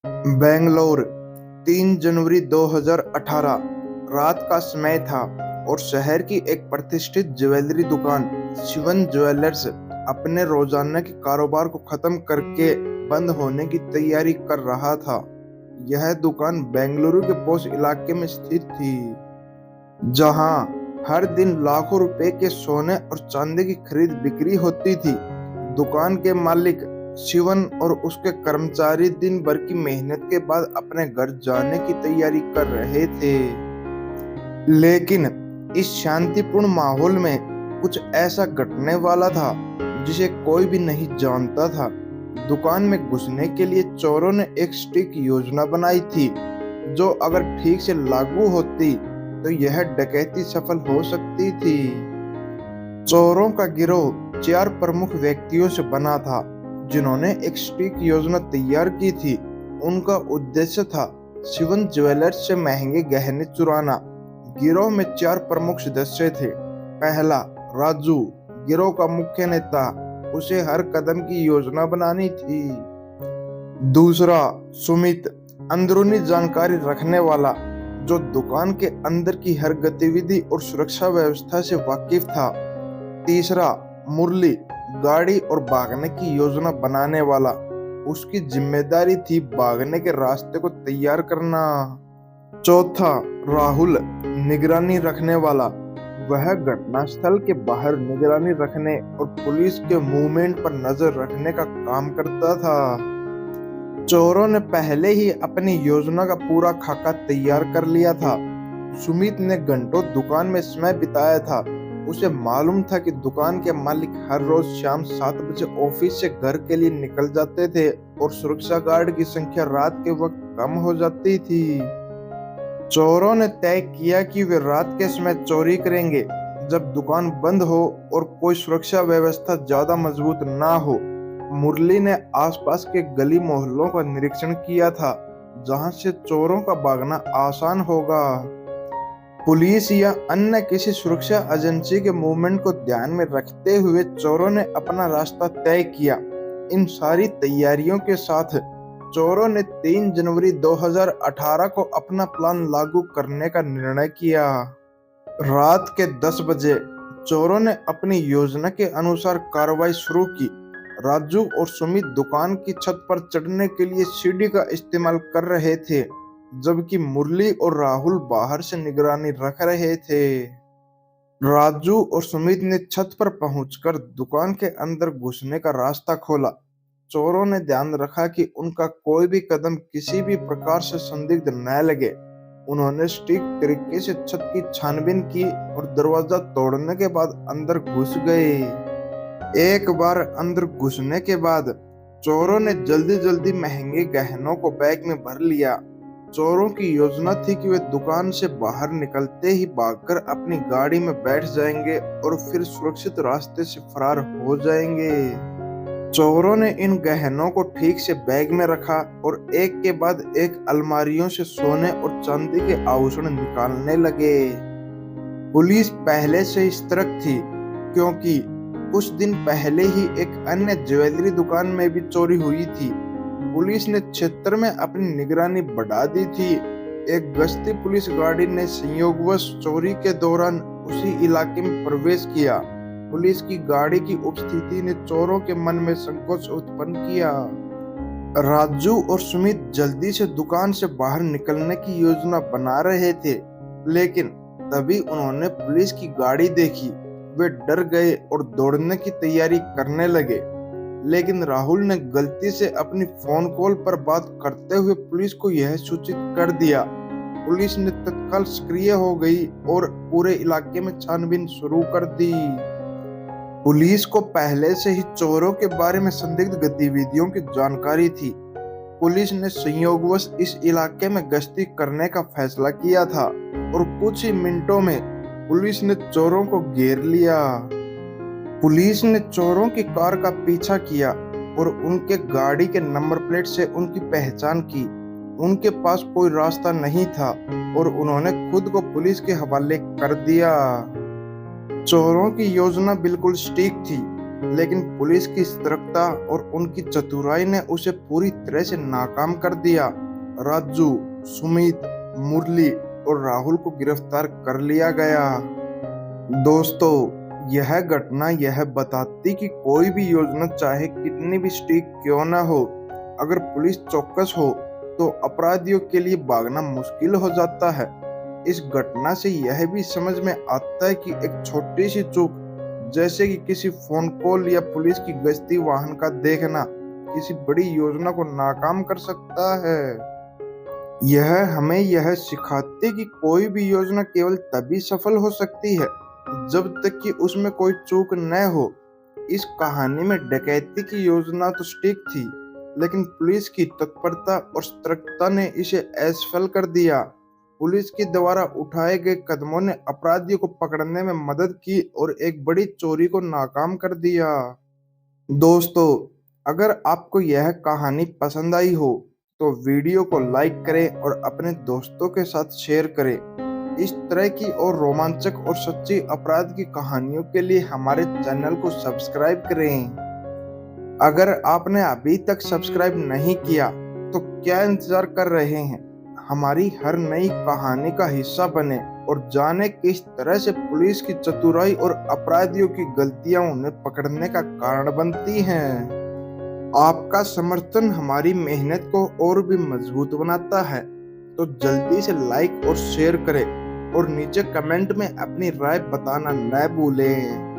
बेंगलोर 3 जनवरी 2018 रात का समय था और शहर की एक प्रतिष्ठित ज्वेलरी दुकान शिवन ज्वेलर्स अपने रोजाना के कारोबार को खत्म करके बंद होने की तैयारी कर रहा था। यह दुकान बेंगलुरु के पोश इलाके में स्थित थी, जहां हर दिन लाखों रुपए के सोने और चांदी की खरीद बिक्री होती थी। दुकान के मालिक शिवन और उसके कर्मचारी दिन भर की मेहनत के बाद अपने घर जाने की तैयारी कर रहे थे, लेकिन इस शांतिपूर्ण माहौल में कुछ ऐसा घटने वाला था जिसे कोई भी नहीं जानता था। दुकान में घुसने के लिए चोरों ने एक स्टिक योजना बनाई थी, जो अगर ठीक से लागू होती तो यह डकैती सफल हो सकती थी। चोरों का गिरोह 4 प्रमुख व्यक्तियों से बना था, जिन्होंने एक स्टिक योजना तैयार की थी। उनका उद्देश्य था शिवन ज्वेलर्स से महंगे गहने चुराना। गिरोह में 4 प्रमुख सदस्य थे। पहला, राजू, गिरोह का मुख्य नेता, उसे हर कदम की योजना बनानी थी। दूसरा, सुमित, अंदरूनी जानकारी रखने वाला, जो दुकान के अंदर की हर गतिविधि और सुरक्षा व्यवस्था से वाकिफ था। तीसरा, मुरली, गाड़ी और भागने की योजना बनाने वाला, उसकी जिम्मेदारी थी भागने के रास्ते को तैयार करना। चौथा, राहुल, निगरानी रखने वाला, वह घटनास्थल के बाहर निगरानी रखने और पुलिस के मूवमेंट पर नजर रखने का काम करता था। चोरों ने पहले ही अपनी योजना का पूरा खाका तैयार कर लिया था। सुमित ने घंटों दुकान में समय बिताया था। उसे मालूम था कि दुकान के मालिक हर रोज शाम 7 बजे ऑफिस से घर के लिए निकल जाते थे और सुरक्षा गार्ड की संख्या रात के वक्त कम हो जाती थी। चोरों ने तय किया कि वे रात के समय चोरी करेंगे, जब दुकान बंद हो और कोई सुरक्षा व्यवस्था ज्यादा मजबूत ना हो। मुरली ने आसपास के गली मोहल्लों का निरीक्षण किया था, जहां से चोरों का भागना आसान होगा। पुलिस या अन्य किसी सुरक्षा एजेंसी के मूवमेंट को ध्यान में रखते हुए चोरों ने अपना रास्ता तय किया। इन सारी तैयारियों के साथ चोरों ने 3 जनवरी 2018 को अपना प्लान लागू करने का निर्णय किया। रात के 10 बजे चोरों ने अपनी योजना के अनुसार कार्रवाई शुरू की। राजू और सुमित दुकान की छत पर चढ़ने के लिए सीढ़ी का इस्तेमाल कर रहे थे, जबकि मुरली और राहुल बाहर से निगरानी रख रहे थे। राजू और सुमित ने छत पर पहुंचकर दुकान के अंदर घुसने का रास्ता खोला। चोरों ने ध्यान रखा कि उनका कोई भी कदम किसी भी प्रकार से संदिग्ध न लगे। उन्होंने सटीक तरीके से छत की छानबीन की और दरवाजा तोड़ने के बाद अंदर घुस गए। एक बार अंदर घुसने के बाद चोरों ने जल्दी जल्दी महंगे गहनों को बैग में भर लिया। चोरों की योजना थी कि वे दुकान से बाहर निकलते ही भागकर अपनी गाड़ी में बैठ जाएंगे और फिर सुरक्षित रास्ते से फरार हो जाएंगे। चोरों ने इन गहनों को ठीक से बैग में रखा और एक के बाद एक अलमारियों से सोने और चांदी के आभूषण निकालने लगे। पुलिस पहले से ही सतर्क थी, क्योंकि कुछ दिन पहले ही एक अन्य ज्वेलरी दुकान में भी चोरी हुई थी। पुलिस ने क्षेत्र में अपनी निगरानी बढ़ा दी थी। एक गश्ती पुलिस गाड़ी ने संयोगवश चोरी के दौरान उसी इलाके में प्रवेश किया। पुलिस की गाड़ी की उपस्थिति ने चोरों के मन में संकोच उत्पन्न किया। राजू और सुमित जल्दी से दुकान से बाहर निकलने की योजना बना रहे थे, लेकिन तभी उन्होंने पुलिस की गाड़ी देखी। वे डर गए और दौड़ने की तैयारी करने लगे, लेकिन राहुल ने गलती से अपनी फोन कॉल पर बात करते हुए पुलिस को यह सूचित कर दिया। पुलिस ने तत्काल सक्रिय हो गई और पूरे इलाके में छानबीन शुरू कर दी। पुलिस को पहले से ही चोरों के बारे में संदिग्ध गतिविधियों की जानकारी थी। पुलिस ने संयोगवश इस इलाके में गश्ती करने का फैसला किया था और कुछ ही मिनटों में पुलिस ने चोरों को घेर लिया। पुलिस ने चोरों की कार का पीछा किया और उनके गाड़ी के नंबर प्लेट से उनकी पहचान की। उनके पास कोई रास्ता नहीं था और उन्होंने खुद को पुलिस के हवाले कर दिया। चोरों की योजना बिल्कुल सटीक थी। लेकिन पुलिस की सतर्कता और उनकी चतुराई ने उसे पूरी तरह से नाकाम कर दिया। राजू, सुमित, मुरली और राहुल को गिरफ्तार कर लिया गया। दोस्तों, यह घटना यह बताती कि कोई भी योजना चाहे कितनी भी सटीक क्यों न हो, अगर पुलिस चौकस हो तो अपराधियों के लिए भागना मुश्किल हो जाता है। इस घटना से यह भी समझ में आता है कि एक छोटी सी चूक, जैसे कि किसी फोन कॉल या पुलिस की गश्ती वाहन का देखना, किसी बड़ी योजना को नाकाम कर सकता है। यह हमें यह सिखाती कि कोई भी योजना केवल तभी सफल हो सकती है जब तक कि उसमें कोई चूक न हो। इस कहानी में डकैती की योजना तो सटीक थी, लेकिन पुलिस की तत्परता और सतर्कता ने इसे असफल कर दिया। पुलिस के द्वारा उठाए गए कदमों ने अपराधियों को पकड़ने में मदद की और एक बड़ी चोरी को नाकाम कर दिया। दोस्तों, अगर आपको यह कहानी पसंद आई हो तो वीडियो को लाइक करें और अपने दोस्तों के साथ शेयर करें। इस तरह की और रोमांचक और सच्ची अपराध की कहानियों के लिए हमारे चैनल को सब्सक्राइब करें। अगर आपने अभी तक सब्सक्राइब नहीं किया तो क्या इंतजार कर रहे हैं? हमारी हर नई कहानी का हिस्सा बने और जाने किस तरह से पुलिस की चतुराई और अपराधियों की गलतियां उन्हें पकड़ने का कारण बनती हैं। आपका समर्थन हमारी मेहनत को और भी मजबूत बनाता है, तो जल्दी से लाइक और शेयर करें और नीचे कमेंट में अपनी राय बताना न भूलें।